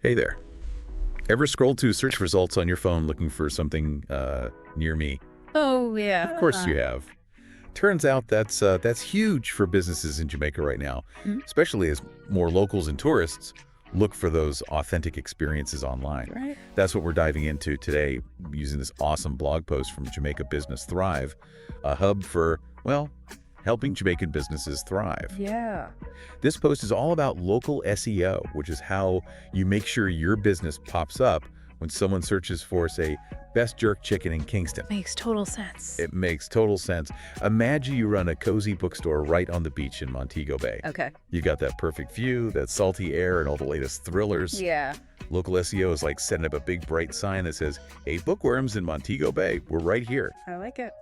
Hey there. Ever scroll to search results on your phone looking for something near me? Oh, yeah. Of course you have. Turns out that's huge for businesses in Jamaica right now, Mhm. especially as more locals and tourists look for those authentic experiences online. Right. That's what we're diving into today using this awesome blog post from Jamaica Business Thrive, a hub for, well, helping Jamaican businesses thrive. Yeah. This post is all about local SEO, which is how you make sure your business pops up when someone searches for, say, best jerk chicken in Kingston. Makes total sense. It makes total sense. Imagine you run a cozy bookstore right on the beach in Montego Bay. Okay. You got that perfect view, that salty air, and all the latest thrillers. Yeah. Local SEO is like setting up a big bright sign that says, hey, bookworms in Montego Bay, we're right here. I like it.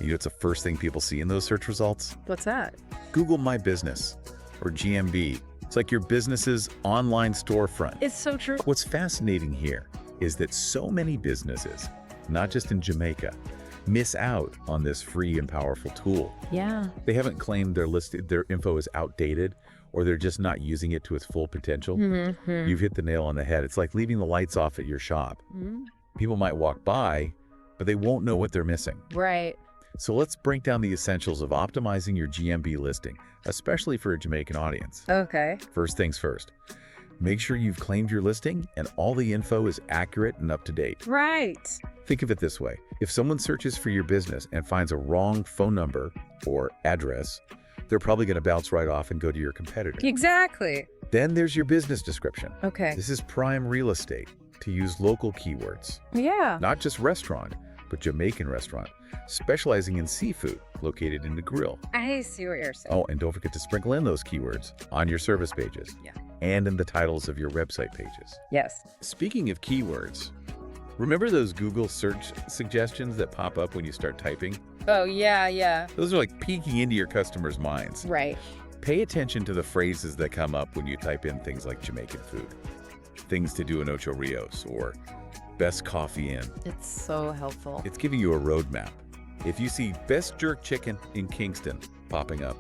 You know what's the first thing people see in those search results? What's that? Google My Business, or GMB. It's like your business's online storefront. It's so true. What's fascinating here is that so many businesses, not just in Jamaica, miss out on this free and powerful tool. Yeah. They haven't claimed their info is outdated, or they're just not using it to its full potential. Mm-hmm. You've hit the nail on the head. It's like leaving the lights off at your shop. People might walk by, but they won't know what they're missing. Right. So let's break down the essentials of optimizing your GMB listing, especially for a Jamaican audience. Okay. First things first, make sure you've claimed your listing and all the info is accurate and up to date. Right. Think of it this way. If someone searches for your business and finds a wrong phone number or address, they're probably going to bounce right off and go to your competitor. Exactly. Then there's your business description. Okay. This is prime real estate to use local keywords, Yeah. not just restaurant, but Jamaican restaurant, specializing in seafood located in the grill. I see what you're saying. Oh, and don't forget to sprinkle in those keywords on your service pages. Yeah. And in the titles of your website pages. Yes. Speaking of keywords, remember those Google search suggestions that pop up when you start typing? Oh, yeah, yeah. Those are like peeking into your customers' minds. Right. Pay attention to the phrases that come up when you type in things like Jamaican food, things to do in Ocho Rios, or best coffee in. It's so helpful. It's giving you a roadmap. If you see best jerk chicken in Kingston popping up,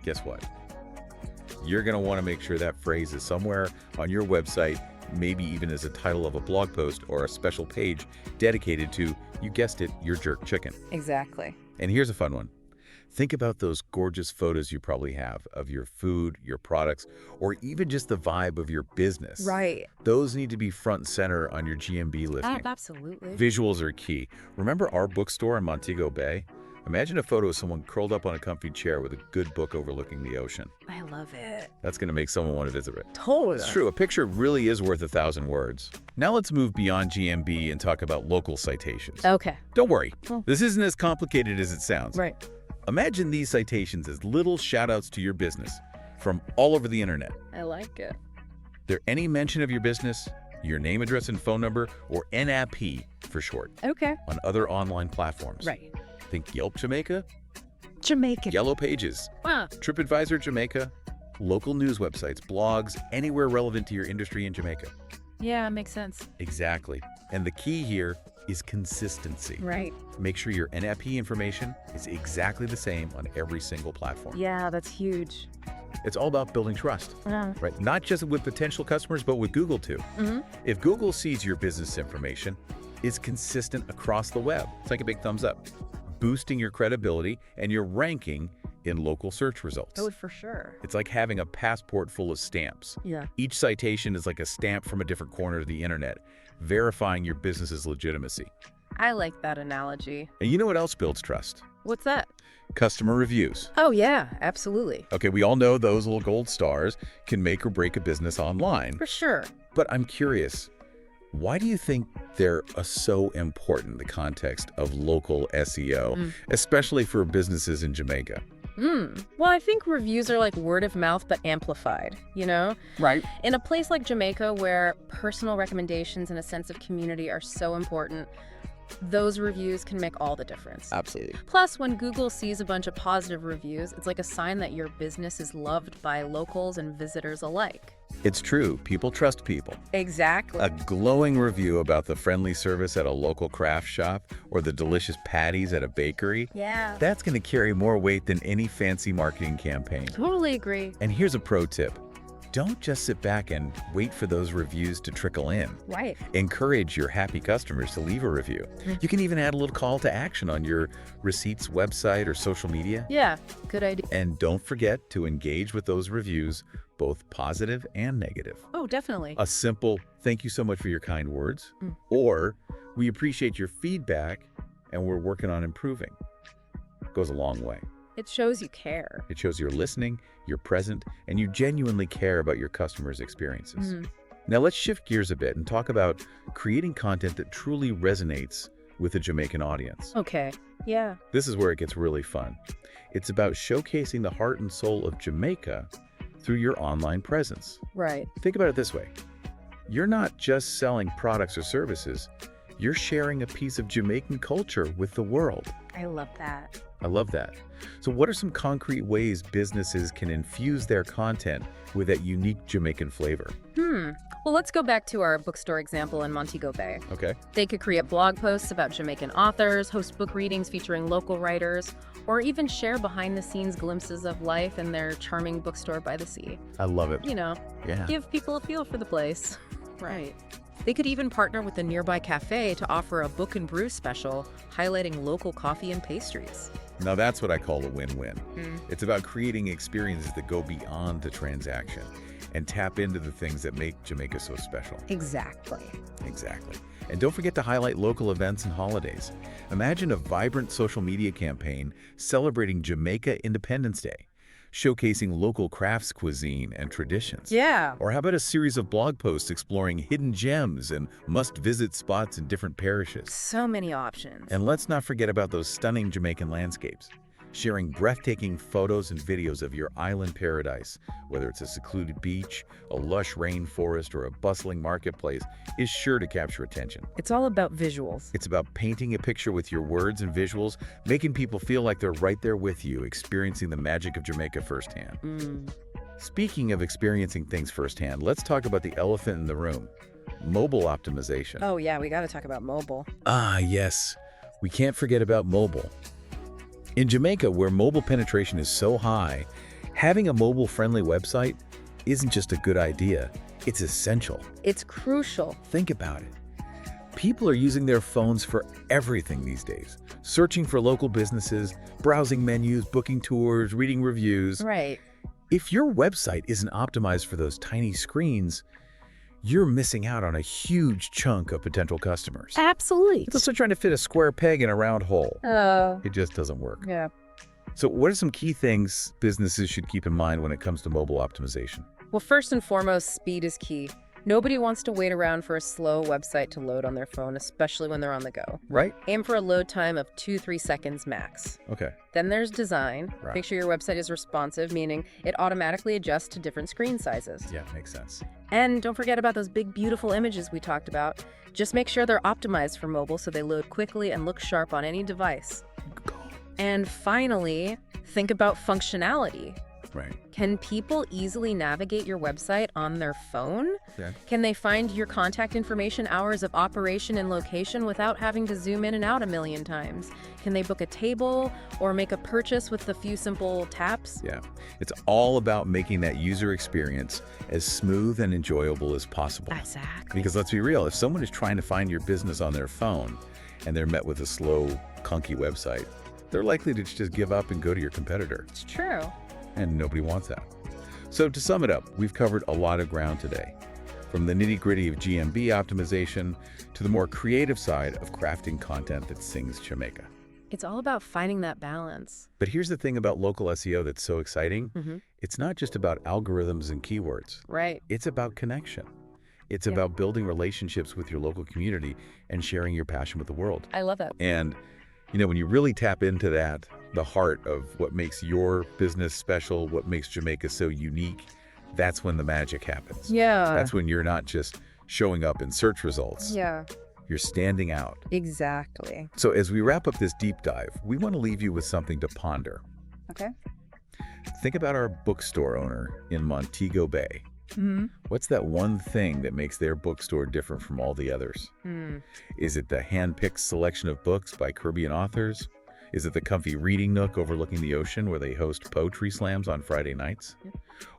guess what? You're going to want to make sure that phrase is somewhere on your website, maybe even as a title of a blog post or a special page dedicated to, you guessed it, your jerk chicken. Exactly. And here's a fun one. Think about those gorgeous photos you probably have of your food, your products, or even just the vibe of your business. Right. Those need to be front and center on your GMB listing. Absolutely. Visuals are key. Remember our bookstore in Montego Bay? Imagine a photo of someone curled up on a comfy chair with a good book overlooking the ocean. I love it. That's going to make someone want to visit it. Totally. It's true, a picture really is worth 1,000 words. Now let's move beyond GMB and talk about local citations. Okay. Don't worry, Oh. this isn't as complicated as it sounds. Right. Imagine these citations as little shout-outs to your business from all over the internet. I like it. They're any mention of your business, your name, address, and phone number, or NAP for short, Okay. on other online platforms. Right. Think Yelp Jamaica, Jamaican. Yellow Pages, Wow. TripAdvisor Jamaica, local news websites, blogs, anywhere relevant to your industry in Jamaica. Yeah, makes sense. Exactly. And the key here is consistency. Right. Make sure your NAP information is exactly the same on every single platform. Yeah, that's huge. It's all about building trust, Yeah. right? Not just with potential customers, but with Google too. Mm-hmm. If Google sees your business information is consistent across the web, it's like a big thumbs up, boosting your credibility and your ranking in local search results. Oh, for sure. It's like having a passport full of stamps. Yeah. Each citation is like a stamp from a different corner of the internet, verifying your business's legitimacy. I like that analogy. And you know what else builds trust? What's that? Customer reviews. Oh, yeah, absolutely. Okay, we all know those little gold stars can make or break a business online. For sure. But I'm curious, why do you think they're so important in the context of local SEO, especially for businesses in Jamaica? Well, I think reviews are like word of mouth, but amplified, you know? Right. In a place like Jamaica, where personal recommendations and a sense of community are so important, those reviews can make all the difference. Absolutely. Plus, when Google sees a bunch of positive reviews, it's like a sign that your business is loved by locals and visitors alike. It's true. People trust people. Exactly. A glowing review about the friendly service at a local craft shop or the delicious patties at a bakery, Yeah. that's going to carry more weight than any fancy marketing campaign. Totally agree. And here's a pro tip. don't just sit back and wait for those reviews to trickle in. Right. Encourage your happy customers to leave a review. You can even add a little call to action on your receipts website or social media. Yeah, good idea. And don't forget to engage with those reviews, both positive and negative. Oh, definitely. A simple "thank you so much for your kind words," or "we appreciate your feedback and we're working on improving," goes a long way. It shows you care. It shows you're listening, you're present, and you genuinely care about your customers' experiences. Now let's shift gears a bit and talk about creating content that truly resonates with the Jamaican audience. Okay. Yeah. This is where it gets really fun. It's about showcasing the heart and soul of Jamaica through your online presence. Right. Think about it this way. You're not just selling products or services, you're sharing a piece of Jamaican culture with the world. I love that. I love that. So what are some concrete ways businesses can infuse their content with that unique Jamaican flavor? Well, let's go back to our bookstore example in Montego Bay. Okay. They could create blog posts about Jamaican authors, host book readings featuring local writers, or even share behind-the-scenes glimpses of life in their charming bookstore by the sea. I love it. You know, Yeah. give people a feel for the place. Right. They could even partner with a nearby cafe to offer a book and brew special, highlighting local coffee and pastries. Now that's what I call a win-win. It's about creating experiences that go beyond the transaction and tap into the things that make Jamaica so special. Exactly. Exactly. And don't forget to highlight local events and holidays. Imagine a vibrant social media campaign celebrating Jamaica Independence Day, showcasing local crafts, cuisine, and traditions. Yeah. Or how about a series of blog posts exploring hidden gems and must-visit spots in different parishes? So many options. And let's not forget about those stunning Jamaican landscapes. Sharing breathtaking photos and videos of your island paradise, whether it's a secluded beach, a lush rainforest, or a bustling marketplace, is sure to capture attention. It's all about visuals. It's about painting a picture with your words and visuals, making people feel like they're right there with you, experiencing the magic of Jamaica firsthand. Speaking of experiencing things firsthand, let's talk about the elephant in the room, mobile optimization. Oh yeah, we got to talk about mobile. Ah, yes. We can't forget about mobile. In Jamaica, where mobile penetration is so high, having a mobile-friendly website isn't just a good idea, it's essential. It's crucial. Think about it. People are using their phones for everything these days, searching for local businesses, browsing menus, booking tours, reading reviews. Right. If your website isn't optimized for those tiny screens, you're missing out on a huge chunk of potential customers. Absolutely. It's also trying to fit a square peg in a round hole. Oh. It just doesn't work. Yeah. So what are some key things businesses should keep in mind when it comes to mobile optimization? Well, first and foremost, speed is key. Nobody wants to wait around for a slow website to load on their phone, especially when they're on the go. Right? Aim for a load time of 2-3 seconds max. Okay. Then there's design. Right. Make sure your website is responsive, meaning it automatically adjusts to different screen sizes. Yeah, makes sense. And don't forget about those big, beautiful images we talked about. Just make sure they're optimized for mobile so they load quickly and look sharp on any device. And finally, think about functionality. Right. Can people easily navigate your website on their phone? Yeah. Can they find your contact information, hours of operation, and location without having to zoom in and out a million times? Can they book a table or make a purchase with a few simple taps? Yeah. It's all about making that user experience as smooth and enjoyable as possible. Exactly. Because let's be real, if someone is trying to find your business on their phone and they're met with a slow, clunky website, they're likely to just give up and go to your competitor. It's true. And nobody wants that. So to sum it up, we've covered a lot of ground today. From the nitty-gritty of GMB optimization to the more creative side of crafting content that sings Jamaica. It's all about finding that balance. But here's the thing about local SEO that's so exciting. It's not just about algorithms and keywords. Right. It's about connection. It's about building relationships with your local community and sharing your passion with the world. I love that. And, you know, when you really tap into that, the heart of what makes your business special, what makes Jamaica so unique, that's when the magic happens. Yeah. That's when you're not just showing up in search results. Yeah. You're standing out. Exactly. So as we wrap up this deep dive, we want to leave you with something to ponder. Okay. Think about our bookstore owner in Montego Bay. What's that one thing that makes their bookstore different from all the others? Is it the hand-picked selection of books by Caribbean authors? Is it the comfy reading nook overlooking the ocean where they host poetry slams on Friday nights?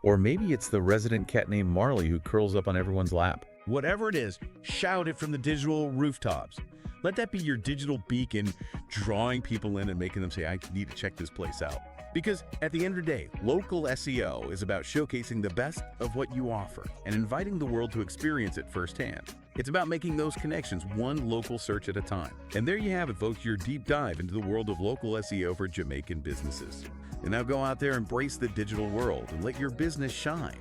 Or maybe it's the resident cat named Marley who curls up on everyone's lap. Whatever it is, shout it from the digital rooftops. Let that be your digital beacon, drawing people in and making them say, I need to check this place out. Because at the end of the day, local SEO is about showcasing the best of what you offer and inviting the world to experience it firsthand. It's about making those connections one local search at a time. And there you have it, folks, your deep dive into the world of local SEO for Jamaican businesses. And now go out there, embrace the digital world, and let your business shine.